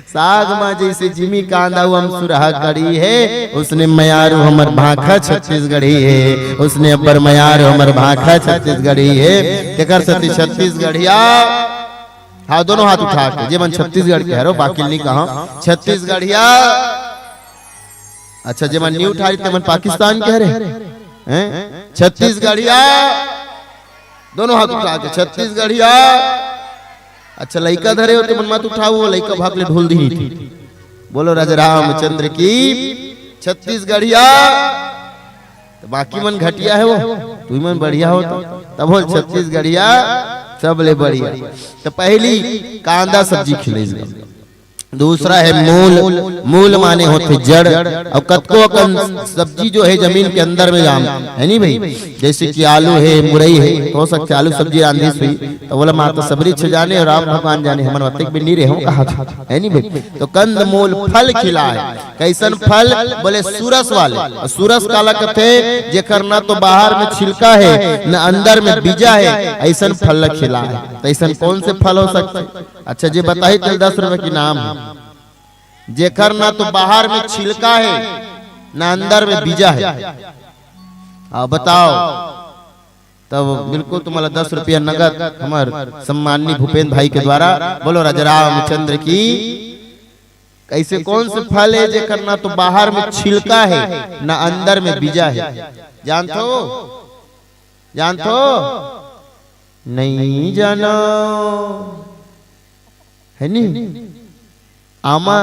S2: साग में जैसे जिमी कांदा हम सुरहा कड़ी है, उसने मयारू हमर भाखा छत्तीसगढ़ी है, उसने अब्बर मयारू हमर भाखा छत्तीसगढ़ी है। केकर सती छत्तीसगढ़िया, हाँ दोनों हाथ उठा के जे मन छत्तीसगढ़ के हरो, बाकी नहीं कहा छत्तीसगढ़िया। अच्छा जे मन नहीं उठा रही ते मन पाकिस्तान के हरे हैं। छत्तीसगढ़िया दोनों हाथ उठा के छत्तीसगढ़िया। अच्छा लइका धरे होते मन मत उठाओ, लइका भाग ले ढोल दी थी। बोलो राजा रामचंद्र की छत्तीसगढ़िया। तो बाकी मन घटिया है वो, तू मन बढ़िया हो तब बोल छत्तीसगढ़िया सब ले बढ़िया। तो पहली कांदा सब्जी खिलेगी, दूसरा है मूल। मूल माने होते जड़, और कतको अकन सब्जी जो है जमीन के अंदर में जाम है नहीं भाई। जैसे कि आलू है, मुरई है, तो हो सकता आलू सब्जी रांधी हुई तो बोला माता सबरी छ जाने और राम भगवान जाने, हमारे वतिक भी नहीं रहे कहा है नहीं भाई। तो कंद मूल फल खिला है, कैसन फल बोले सूरस वाले। सूरस काला कथे जेकर ना तो बाहर में छिलका है न अंदर में बीजा है, ऐसन फल खिला है। तो ऐसन कौन से फल हो सकते? अच्छा जी बताइए, 10 रुपए की नाम है। जेकर ना तो बाहर में छिलका है ना अंदर में बीजा है, बताओ। तब बिल्कुल तुम्हारा 10 रुपया नगद हमार सम्माननीय भूपेंद्र भाई के द्वारा। बोलो राजा रामचंद्र की। कैसे कौन से फल है जेकर ना तो बाहर में छिलका है ना अंदर में बीजा है? जानते हो? जानते हो? नहीं जानो है नहीं। आमा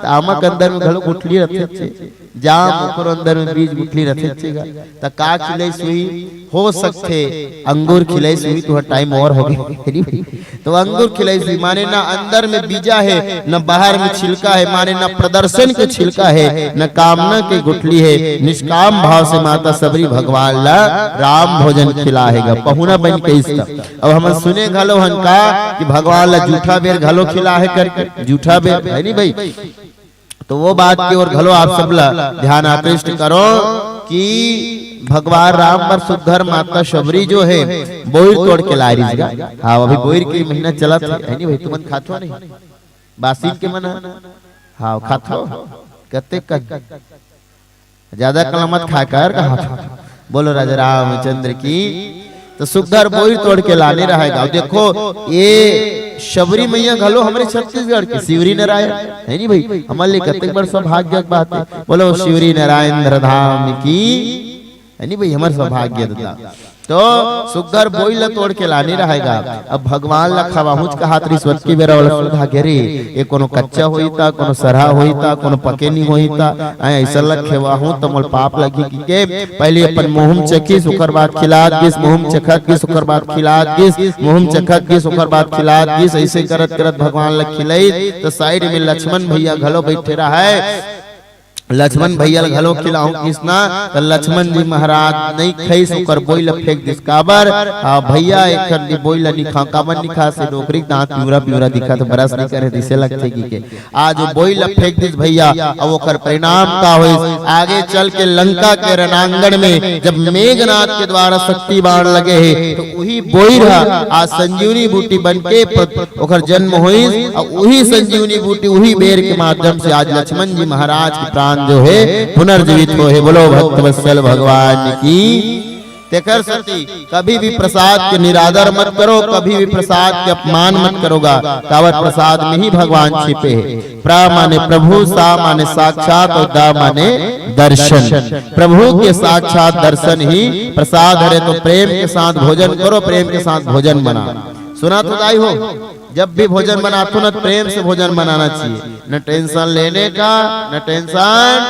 S2: आमा के अंदर में घलो गुठली रथे छे, जाम ओकर अंदर में बीज गुठली रथे छेगा। त का खिलाई सुई हो सकथे अंगूर खिलाई सुई, तो टाइम और हो गई। तो अंगूर खिलाई सुई माने ना अंदर में बीजा है न बाहर में छिलका है, माने ना प्रदर्शन के छिलका है न कामना के गुठली है। निष्काम भाव से माता सबरी भगवान ला राम भोजन खिलाएगा, पहुना बन के इसका। अब हम सुने घलो हन का कि भगवान ला जूठा बेर घलो खिला है करके, जूठा बेर है नहीं भाई। तो वो बात की ओर घलो आप सब ध्यान आकृष्ट करो कि भगवान राम पर सुघर माता शबरी जो है बोईर तोड़ के ला रही है। हाँ अभी बोईर के महीना चला था है नहीं भाई। तुम खातो नहीं बासीन के मना? हाँ खातो कते ज्यादा कल मत खा कर कहा। बोलो राजा रामचंद्र की। तो सुघर बोईर तोड़ के लाने रहेगा। देखो ये शबरी मैया घलो हमारे छत्तीसगढ़ के शिवरी नारायण है नहीं भाई। हमारे लिए कतक बड़ सौभाग्य की बात है। बोलो शिवरी नारायण धाम की है नहीं भाई, हमारे सौभाग्य दाता। तो सुघर बोई ला तोड़ के लाने रहेगा। अब भगवान ला खवाहुच का हाथ रिश्वत की बेरा वाला सुधा घेरे, ये कोनो कच्चा होई था, कोनो सरहा होई था, कोनो पके नहीं होई था। ऐसा लग खेवाहू तो मोल पाप लगी के पहले अपन मुहम चखी सुकर बात खिलात गिस, मुहम चखत की सुकर बात खिलात गिस, मुहम चखत की सुकर बात खिलात गिस। ऐसे करत करत भगवान ला खिलाई। तो साइड में लक्ष्मण भैया घलो बैठे रहा है। लक्ष्मण भैया घलो खिलाऊं कृष्णा। तो लक्ष्मण जी महाराज नहीं खाई सुकर बोइला फेंक दिस काबर। भैया एक बोइला निखा काबर निखा से नौकरी दांत पिवरा पिवरा दिखा तो बरस नहीं करे दिसे लगते की के आज बोइला फेंक दिस भैया। अब ओकर परिणाम का होई आगे चल के लंका के रणांगण में जब मेघनाथ के द्वारा शक्ति बाण लगे है तो वही बोइर आज संजीवनी बूटी बनके ओकर जन्म होई। और वही संजीवनी बूटी वही बेर के माध्यम से आज लक्ष्मण जी महाराज की प्राण जो है पुनर्जीवित हो है। बोलो भक्त वत्सल भगवान की। तेकर सती कभी भी प्रसाद के निरादर मत करो, कभी भी प्रसाद के अपमान मत करोगा। कावत प्रसाद में ही भगवान छिपे है। प्रा माने प्रभु, सा माने साक्षात और दा माने दर्शन। प्रभु के साक्षात दर्शन ही प्रसाद है। तो प्रेम के साथ भोजन करो, प्रेम के साथ भोजन बना। सुना तो दाई हो, जब भी भोजन बनाते हो ना प्रेम से भोजन बनाना चाहिए। न टेंशन लेने का, न टेंशन,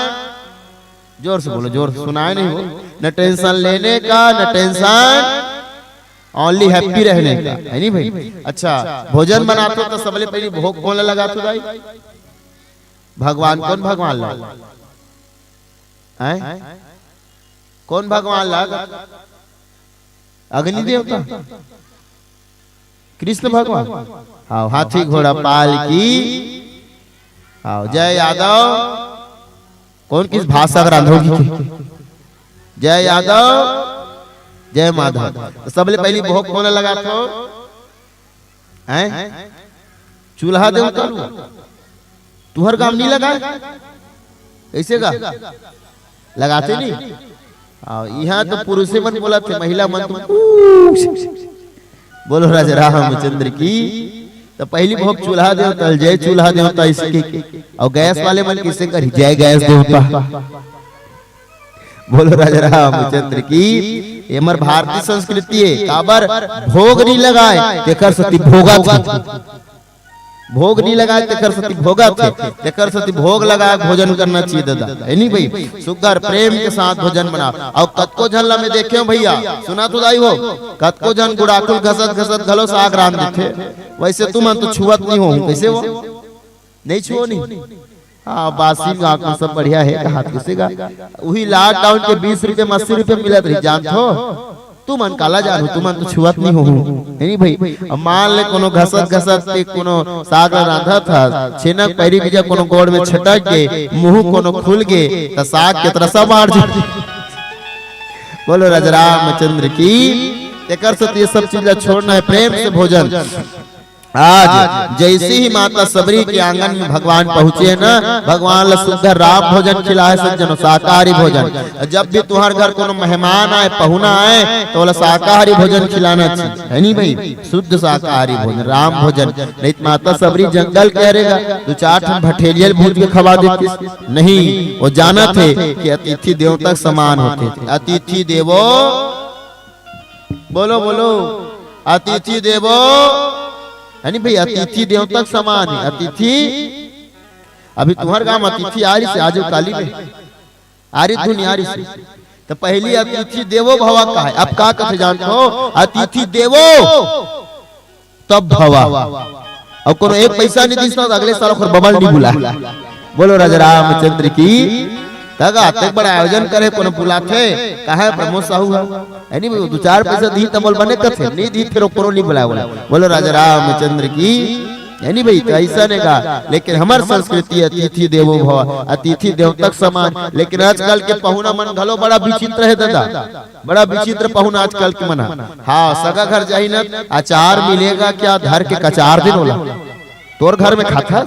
S2: जोर से बोलो, जोर से सुनाए नहीं हो। न टेंशन लेने का, न टेंशन, ओनली हैप्पी रहने का है नहीं भाई। अच्छा भोजन बनाते हो तो सबले पहले भोग कौन लगा तो भाई? भगवान। कौन भगवान ला? कौन भगवान ला? अग्नि देवता। कृष्ण भगवान। आओ हाथी घोड़ा पाल की। आओ जय यादव। कौन किस भाषा का रांधोगी की? जय यादव जय माधव। तो सबले पहली भोग कौन लगा था? चूल्हा दे उतारू। तुहर काम नहीं लगा कैसे का लगाते नहीं। यहाँ तो पुरुषे मन बोला थे, महिला मन तो बोलो राजा रामचंद्र की। तो पहली भोग चूल्हा देवता, जय चूल्हा देवता इसके। और गैस वाले मन किसे करी? जय गैस देवता। बोलो राजा रामचंद्र की। एमर भारतीय संस्कृति है। काबर भोग नहीं लगाए तेकर सती भोगा थे। भोग नहीं लगाए तेकर सती भोगा थे। तेकर सती भोग लगाए भोजन करना चाहिए दादा, है नहीं भाई? सुगर प्रेम के साथ भोजन बना। और कतको झल्ला में देखे हो भैया, सुना तो दाई हो, कतको जन गुड़ाकुल घसत घसत घलो साग रांध देथे। वैसे तुम तो छुअत नहीं हो, कैसे हो? नहीं छुओ नहीं। हाँ बासी का सब बढ़िया है। हाथ किसेगा वही लॉकडाउन के 20 रुपए 80 रुपए मिलत रही जान हो। तू मन काला जानू, तू मन तो छुअत नहीं हो, नहीं भाई? अब मान ले कोनो घसत घसत कोनो साग रांधा था, छेनक पैरी बीजा कोनो गोड़ में छटक के मुंह कोनो खुल के त साग के तरसा मार जाती। बोलो राजा रामचंद्र की। तेकर से ये सब चीज छोड़ना है, प्रेम से भोजन। आज जैसे ही माता सबरी के आंगन में भगवान पहुंचे ना, भगवान ला सुंदर राम भोजन खिलाए सज्जनों, शाकाहारी भोजन। जब भी तुम्हारे घर कोनो मेहमान आए, पहुना आए, तो बोला शाकाहारी भोजन खिलाना चाहिए, है नहीं भाई? शुद्ध शाकाहारी भोजन, राम भोजन। नहीं माता सबरी जंगल कह रहेगा तो 4 भठेलियल भूज के खवा देती नहीं। वो जाना थे कि अतिथि देवता समान होते थे। अतिथि देवो, बोलो बोलो, अतिथि देवो, है नहीं भाई? अतिथि देवता समान है। अतिथि अभी तुम्हारे गांव अतिथि आ रही से, आज काली में आ रही धुनी आ रही से। तो पहली अतिथि देवो भवा का है। अब का कथे जानते हो? अतिथि देवो तब भवा। और कोनो एक पैसा नहीं दिसता तो अगले साल बबल नहीं बुला। बोलो राजा रामचंद्र की। तगा तक बड़ा आयोजन करे, कोनो बुलाथे कहे प्रमोद साहू है नहीं भाई? 2-4 पैसा दी तमल बने कथे, नहीं दी फिर कोनो नहीं बुलाया। बोलो राजा रामचंद्र की, है नहीं भाई? तो ऐसा नहीं कहा। लेकिन हमार संस्कृति अतिथि देवो भव, अतिथि देवतक समान। लेकिन आजकल के पहुना मन घलो बड़ा विचित्र है दादा, बड़ा विचित्र पहुना आजकल के मना। हाँ सगा घर जाही ना, अचार मिलेगा क्या? धर के कचार दिन होला तोर घर में खाता।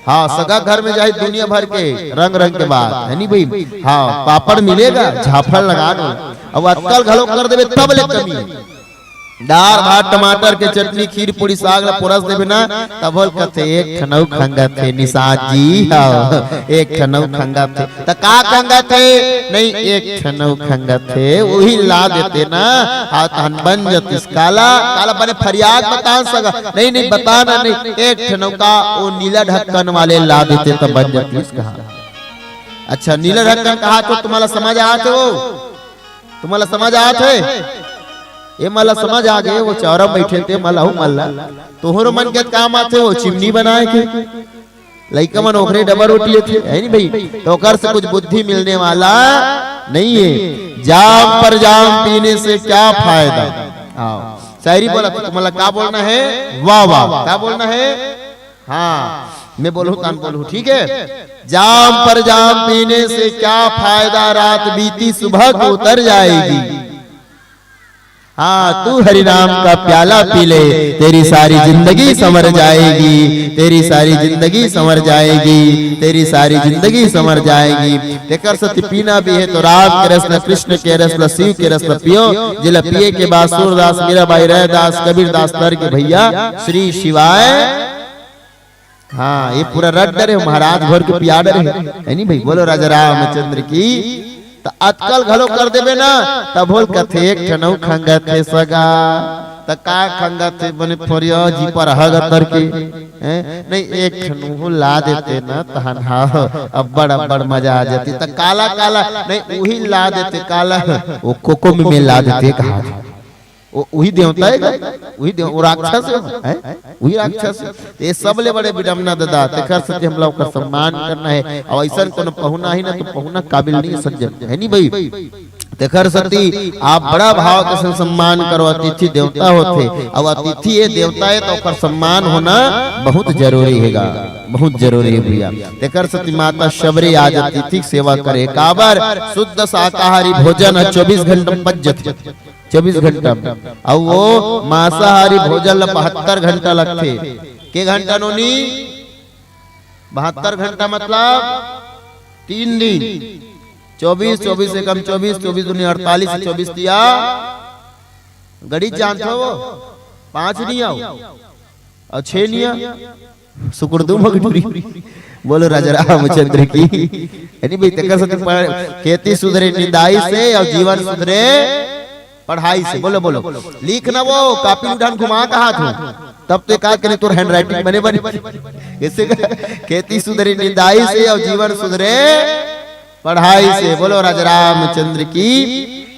S2: हाँ सगा घर में जाए दुनिया भर के रंग रंग के बाद, है नहीं भाई? हाँ पापड़ मिलेगा, झाफड़ लगा दो। अब अक्कल घलो कर देवे तब ले कमी। दाल भात टमाटर के चटनी खीर पूरी साग ला पुरस देवे ना, तब बोल कथे एक खनौ खंगा थे निषाद जी। हाँ एक खनौ खंगा थे। त का खंगा थे? नहीं एक खनौ खंगा थे, वही ला देते ना। हाथ हन बन जतिस काला काला बने फरियाद बता सका। नहीं नहीं बताना नहीं। एक खनौ का वो नीला ढक्कन वाले ला देते तब बन जतिस कहा। अच्छा नीला ढक्कन कहा तो तुम्हारा समझ आते हो? तुम्हारा समझ आते? ये मला समझ आ गए। वो चौरा बैठे थे मलाहू मल्ला, तोहरो मन के काम आते हो चिमनी बनाए के लइका मन ओखरे डबर रोटी थे, है नहीं भाई? तो ओकर से कुछ बुद्धि मिलने वाला नहीं है। जाम पर जाम पीने से क्या फायदा? आओ शायरी बोला तो तुम्हारा क्या बोलना है? वाह वाह। क्या बोलना है? हाँ मैं बोलूं कान बोलूं, ठीक है? जाम पर जाम पीने से क्या फायदा, रात बीती सुबह को उतर जाएगी। हाँ तू हरि नाम का प्याला पी ले, तेरी सारी जिंदगी संवर जाएगी, तेरी सारी जिंदगी संवर जाएगी, तेरी सारी जिंदगी संवर जाएगी। तेकर सत्य पीना भी है तो राम के रस न, कृष्ण के रस न, शिव के रस न पियो। जिला पिए के बाद सूरदास मीराबाई रैदास कबीर दास तर के भैया श्री शिवाय। हाँ ये पूरा रड्डर है, महाराज भर के पियाडर है नहीं भाई? बोलो राजा रामचंद्र की। अतकल घलो कर देवे ना, तब बोल कथे एक ठनौ खंगा थे सगा। त का खंगा थे बने फोरियो जी पर हग तर के नहीं एक ठनौ ला देते ना तहन। हाँ अब्बड़ मजा आ जाती। त काला काला नहीं वही ला देते, काला वो कोको में ला देते। कहा वही देवता है, वही देव राक्षस है, वही राक्षस। ये सब ले बड़े विडम्बना दादा। तेकर से हम लोग का सम्मान करना है। और ऐसा कोनो पहुना ही ना तो पहुना काबिल नहीं सज्जन, है नहीं भाई? देखर सती आप बड़ा भाव के संग सम्मान करो। अतिथि देवता होते और अतिथि ये देवता है तो ओकर सम्मान होना बहुत जरूरी हैगा, बहुत जरूरी है भैया। देखर सती माता शबरी आज अतिथि सेवा करे। काबर शुद्ध शाकाहारी भोजन 24 घंटा पज्जत 24 घंटा और वो मांसाहारी भोजन 72 घंटा लगते। के घंटा नोनी 72 घंटा मतलब 3 दिन 24 से कम 24 दूनी 48 24 दिया गड़ी जानते हो वो 5 नहीं आओ और 6 नहीं आ सुकुरदू मगडूरी बोलो राजा रामचंद्र की। यानी भाई तक खेती सुधरे निदाई से और जीवन सुधरे पढ़ाई से। बोलो बोलो लिख ना वो कापी उठान घुमा का हाथ हो तब तो का करे तो हैंड राइटिंग बने बने इससे खेती सुधरे निदाई से और जीवन सुधरे पढ़ाई से। बोलो राजा रामचंद्र की।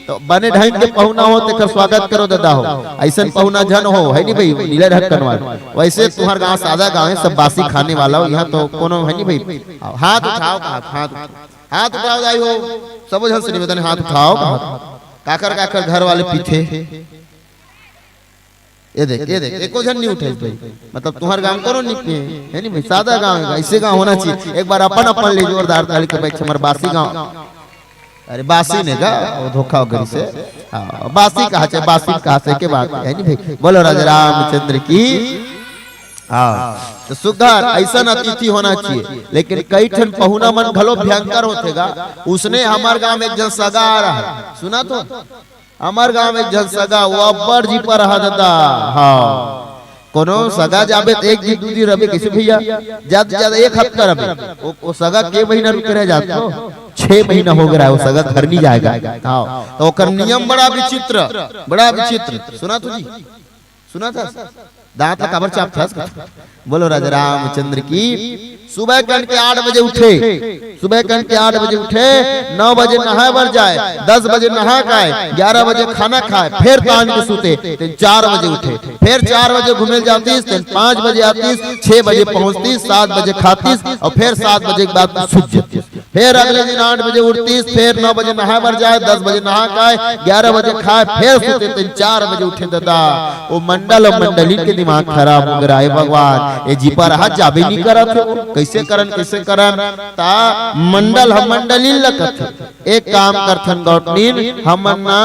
S2: तो बने ढंग के पहुना हो तेकर स्वागत करो दादा हो, ऐसा पहुना जन हो है नहीं भाई नीले ढक्कन वाला। वैसे तुम्हारा गांव सादा गांव है, सब बासी खाने वाला हो। यहाँ तो कोनो है नहीं भाई। हाथ उठाओ हाथ उठाओ जाई हो सब जन से निवेदन हाथ उठाओ। काकर काकर घर वाले पीछे ये देख एको जन नहीं उठे भाई। मतलब तुम्हारे गांव करो नहीं है नहीं भाई सादा गांव है, ऐसे गांव होना चाहिए। एक बार अपन ले जोरदार ताली के बैठ हमारे बासी गांव। अरे बासी ने का वो धोखा वगैरह से बासी कहा चाहे बासी कहा से के बात है नहीं भाई। बोलो राजा रामचंद्र की। तो सुधार ऐसा अतिथि होना चाहिए। लेकिन कई ठन पहुना मन घलो भयंकर होतेगा। उसने हमारे गांव में एक जन सगा आ रहा है, सुना तो हमार गांव में एक जन सगा वो अब्बर जी पर रहा दादा। हाँ कोनो सगा जाबे एक दिन 2 दिन रहे कैसे भैया ज्यादा ज्यादा 1 हफ्ता रहे। वो सगा के महीना रुके रह जाते हो 6 महीना हो गया वो सगा घर नहीं जाएगा। हाँ तो ओकर नियम बड़ा विचित्र सुना तुझी सुना था दांत काबर चाप था। बोलो राजा रामचंद्र की। सुबह कन के 8 बजे उठे, सुबह कन के 8 बजे उठे, 9 बजे नहाए बर जाए, 10 बजे नहा खाए, 11 बजे खाना खाए, फिर तान के सूते, 4 बजे उठे, फिर 4 बजे घूमे जाती, 5 बजे आती, 6 बजे पहुंचती, 7 बजे खाती और फिर 7 बजे के बाद सूत जाती। फिर अगले दिन 8 बजे उठती, फिर 9 बजे नहाए बर जाए, 10 बजे नहा खाए, 11 बजे खाए, फिर सूते, 4 बजे उठे। दादा वो मंडल और मंडली के दिमाग खराब हो गया है भगवान। ये जी पर हाथ जाबे नहीं करत कैसे करन ता मंडल हम मंडली लगत। एक काम करथन गौटनीन हमन ना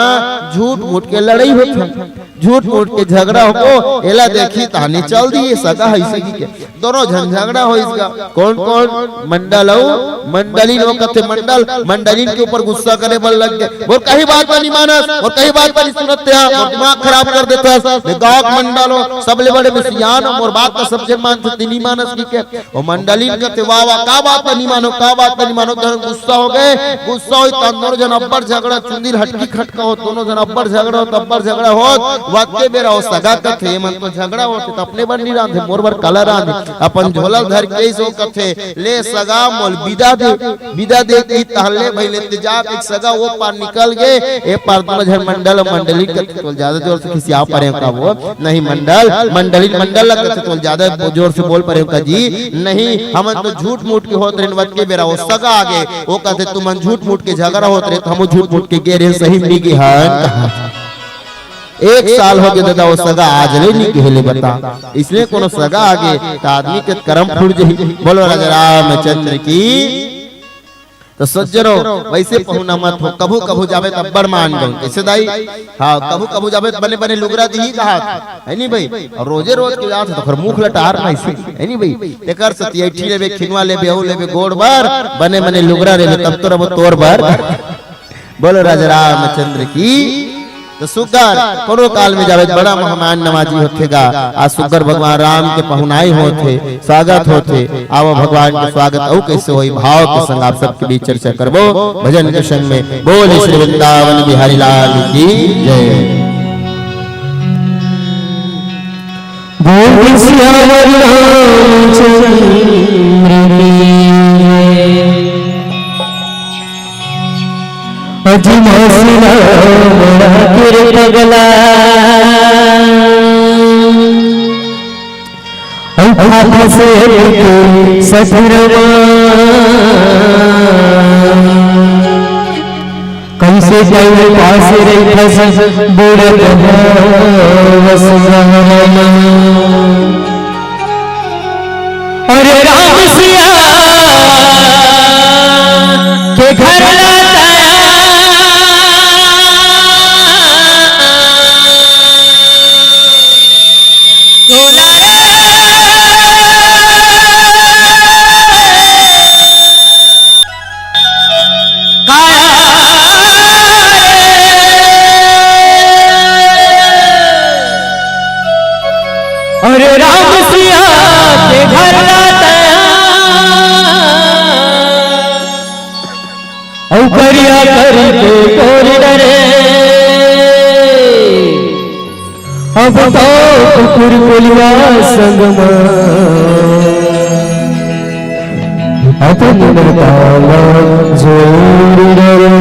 S2: झूठ मूठ के लड़ाई होथन, झूठ मूठ के झगड़ा हो एला देखी ताने चल दिए सगा ऐसे की के दोनों झगड़ा हो। इसका कौन कौन मंडल हो मंडली नो कथे मंडलीन के ऊपर गुस्सा करे बल लग गए। वो कहीं बात नहीं मानस और कहीं बात नहीं सुनते हैं और दिमाग खराब कर देता है। गांव मंडल हो सबले बड़े बसियान और बात का सबसे मानते नहीं मानस की के वो मंडलीन कथे वाह वाह का बात नहीं मानो का बात नहीं मानो। गुस्सा हो गए, गुस्सा हो दोनों जन अब्बर झगड़ा चुंदीर हटकी खटका हो, दोनों जन अब्बर झगड़ा हो तब्बर झगड़ा हो वक्ते बेरा हो सगा कथे मन तो झगड़ा होते तो अपने बर नहीं रांधे मोर बर काला रांधे अपन झोला धर के सो कथे ले सगा मोल विदा दे की तहले भइले इंतजार एक सगा वो पार निकल गए। ए पार दोनों जन मंडल मंडली कथे तो ज्यादा जोर से किसी आ पड़े का वो नहीं मंडली मंडल कथे तो ज्यादा जोर से बोल पड़े का जी नहीं हम तो झूठ मूठ के होत रेन वत के बेरा वो सगा आगे वो कहते तुम झूठ मूठ के झगड़ा होत रे तो हम झूठ मूठ के गे रे सही मिली की हां 1 साल हो गया दादा वो सगा आज ले नहीं कहले बता। इसलिए कोनो सगा आगे तो आदमी के कर्म फूट जही। बोलो राजा रामचंद्र की। तो सज्जनों वैसे पहुना मत हो, कभू कभू जावे तब बड़ मान गो कैसे दाई। हाँ कभू कभू जावे बने बने लुगरा दी कहा है नहीं भाई और रोजे रोज के जात तो फिर मुख लटार नहीं है नहीं भाई। तेकर सती ऐठी लेबे खिनवा लेबे औ लेबे गोड़ बार बने बने लुगरा रे तब तो रब तोर बार। बोलो राजा रामचंद्र की। तो सुगर कोनो काल में जावे बड़ा मेहमान नवाजी होतेगा। आज सुगर भगवान राम के पहुनाई होते स्वागत होते। आओ भगवान के स्वागत औ कैसे होई भाव के संग आप सबके बीच चर्चा करबो भजन के संग में। बोले श्री वृंदावन बिहारी लाल की जय।
S1: बोल श्याम रामचंद्र अजमसना बड़ा फिर पगला हाथ से सफरवा कैसे कई पास रही फस बुढ़त बस और राम सिया के घर और राम सिया के घर औकरिया करके कोर डरे अब तो कुकुर कुलिया संग अपन ताला जोड़ डरे